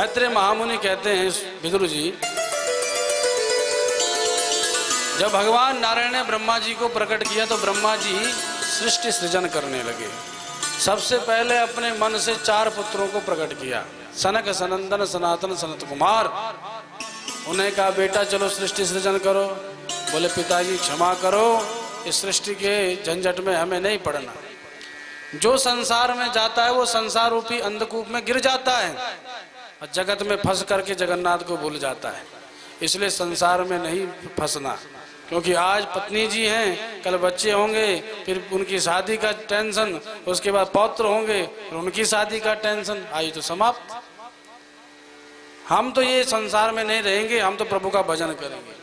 मैत्रेय महामुनि कहते हैं विदुर जी, जब भगवान नारायण ने ब्रह्मा जी को प्रकट किया तो ब्रह्मा जी सृष्टि सृजन करने लगे। सबसे पहले अपने मन से 4 पुत्रों को प्रकट किया, सनक, सनंदन, सनातन, सनत कुमार। उन्हें कहा बेटा चलो सृष्टि सृजन करो। बोले पिताजी क्षमा करो, इस सृष्टि के झंझट में हमें नहीं पड़ना। जो संसार में जाता है वो संसार रूपी अंधकूप में गिर जाता है और जगत में फंस करके जगन्नाथ को भूल जाता है। इसलिए संसार में नहीं फंसना, क्योंकि आज पत्नी जी हैं, कल बच्चे होंगे, फिर उनकी शादी का टेंशन, उसके बाद पौत्र होंगे, फिर उनकी शादी का टेंशन, आयु तो समाप्त। हम तो ये संसार में नहीं रहेंगे, हम तो प्रभु का भजन करेंगे।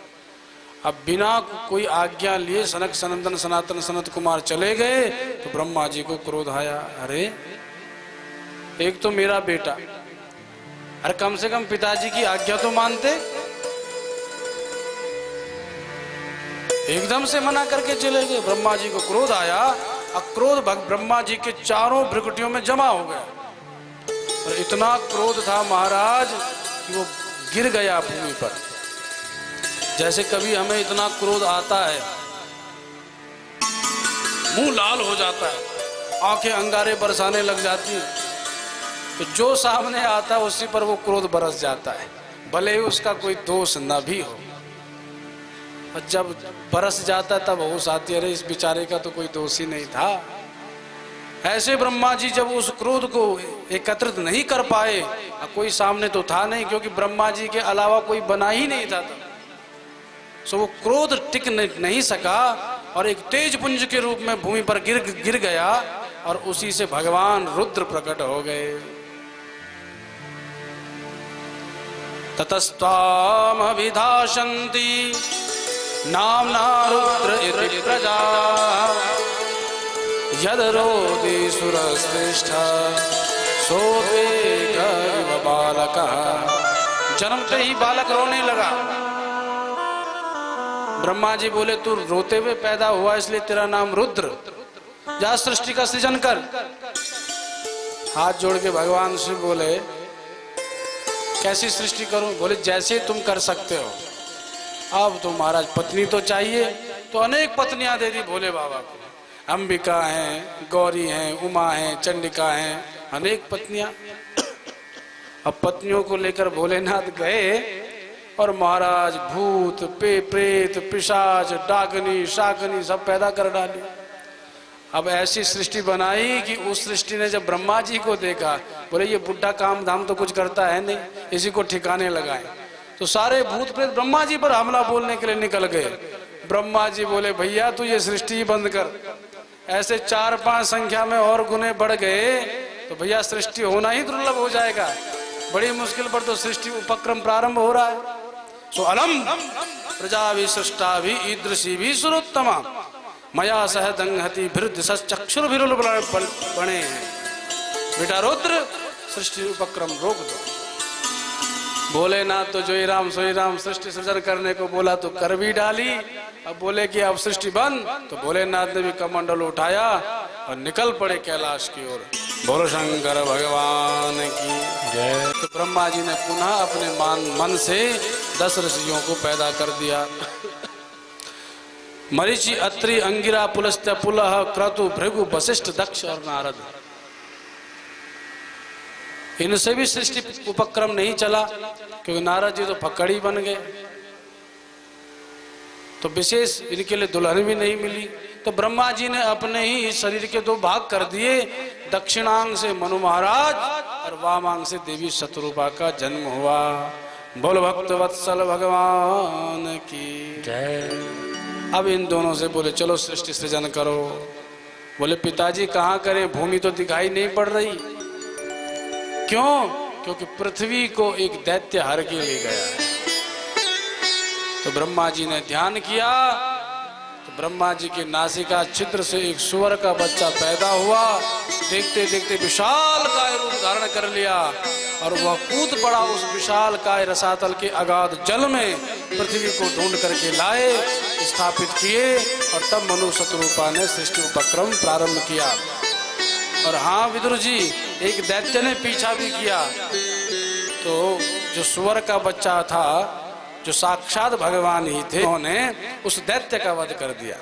अब बिना कोई आज्ञा लिए सनक, सनंदन, सनातन, सनत कुमार चले गए तो ब्रह्मा जी को क्रोध आया। अरे एक तो मेरा बेटा, अरे कम से कम पिताजी की आज्ञा तो मानते। एकदम से मना करके चले गए। ब्रह्मा जी को क्रोध आया। अक्रोध ब्रह्मा जी के चारों भ्रुकुटियों में जमा हो गया और इतना क्रोध था महाराज कि वो गिर गया भूमि पर। जैसे कभी हमें इतना क्रोध आता है, मुंह लाल हो जाता है, आंखें अंगारे बरसाने लग जाती हैं, तो जो सामने आता है उसी पर वो क्रोध बरस जाता है, भले ही उसका कोई दोष न भी हो। और जब बरस जाता है तब होश आती है, अरे इस बेचारे का तो कोई दोष ही नहीं था। ऐसे ब्रह्मा जी जब उस क्रोध को एकत्रित नहीं कर पाए, कोई सामने तो था नहीं, क्योंकि ब्रह्मा जी के अलावा कोई बना ही नहीं था, सो वो क्रोध टिक नहीं सका और एक तेज पुंज के रूप में भूमि पर गिर गया और उसी से भगवान रुद्र प्रकट हो गए। ततस्त्वाम अभिधाशन्ति नाम्ना रुद्र इति प्रजा यद रोदि सुरश्रेष्ठ सोपेग इव बालकः। जन्मते ही बालक रोने लगा। ब्रह्मा जी बोले तू रोते हुए पैदा हुआ इसलिए तेरा नाम रुद्र, जा सृष्टि का सृजन कर। हाथ जोड़ के भगवान से बोले कैसी सृष्टि करूं? बोले जैसे तुम कर सकते हो। अब तो महाराज पत्नी तो चाहिए, तो अनेक पत्नियां दे दी भोले बाबा को। अंबिका हैं, गौरी हैं, उमा हैं, चंडिका हैं, अनेक पत्नियां। अब पत्नियों को लेकर भोलेनाथ गए और महाराज भूत, प्रेत, पिशाच, डाकनी, शाकनी सब पैदा कर डाली। अब ऐसी सृष्टि बनाई कि उस सृष्टि ने जब ब्रह्मा जी को देखा, बोले ये बुढ़ा काम धाम तो कुछ करता है नहीं, इसी को ठिकाने लगाए। तो सारे भूत प्रेत ब्रह्मा जी पर हमला बोलने के लिए निकल गए। ब्रह्मा जी बोले भैया तू ये सृष्टि बंद कर। ऐसे 4-5 संख्या में और गुने बढ़ गए तो भैया सृष्टि होना ही दुर्लभ हो जाएगा। बड़ी मुश्किल पर तो सृष्टि उपक्रम प्रारंभ हो रहा है। सो अलम प्रजा भी सृष्टा भी ईदृशी भी सुरोत्तमा मया सह दंगहति भृद सचक्षुर बने हैं। बेटा रुद्र सृष्टि उपक्रम रोक दो। भोलेनाथ तो जो ही राम सोई राम सृष्टि सृजन करने को बोला तो कर भी डाली। अब बोले कि अब सृष्टि बंद, तो भोलेनाथ ने भी कमंडल उठाया और निकल पड़े कैलाश की ओर। बोलो शंकर भगवान की जय। तो ब्रह्मा जी ने पुनः अपने मन से 10 ऋषियों को पैदा कर दिया। मरीचि, अत्रि, अंगिरा, पुलस्त्य, पुलह, क्रतु, भृगु, वशिष्ठ, दक्ष और नारद। इनसे भी सृष्टि उपक्रम नहीं चला क्योंकि नारद जी तो फक्कड़ी बन गए, तो विशेष इनके लिए दुल्हन भी नहीं मिली। तो ब्रह्मा जी ने अपने ही शरीर के 2 भाग कर दिए। दक्षिणांग से मनु महाराज और वामांग से देवी शतरूपा का जन्म हुआ। बोल भक्त वत्सल भगवान की जय। अब इन दोनों से बोले चलो सृष्टि सृजन करो। बोले पिताजी कहाँ करें, भूमि तो दिखाई नहीं पड़ रही। क्यों? क्योंकि पृथ्वी को एक दैत्य हर के ले गया है। तो ब्रह्मा जी ने ध्यान किया तो ब्रह्मा जी के नासिका छिद्र से एक सुअर का बच्चा पैदा हुआ। देखते देखते विशाल काय रूप धारण कर लिया और वह कूद पड़ा उस विशाल काय रसातल के अगाध जल में। पृथ्वी को ढूंढ करके लाए, स्थापित किए और तब मनु शतरूपा ने सृष्टि उपक्रम प्रारंभ किया। और हाँ विदुर जी, एक दैत्य ने पीछा भी किया। तो जो सुअर का बच्चा था, जो साक्षात भगवान ही थे, उन्होंने उस दैत्य का वध कर दिया।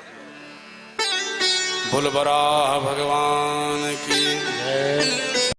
बुलबराह भगवान की जय।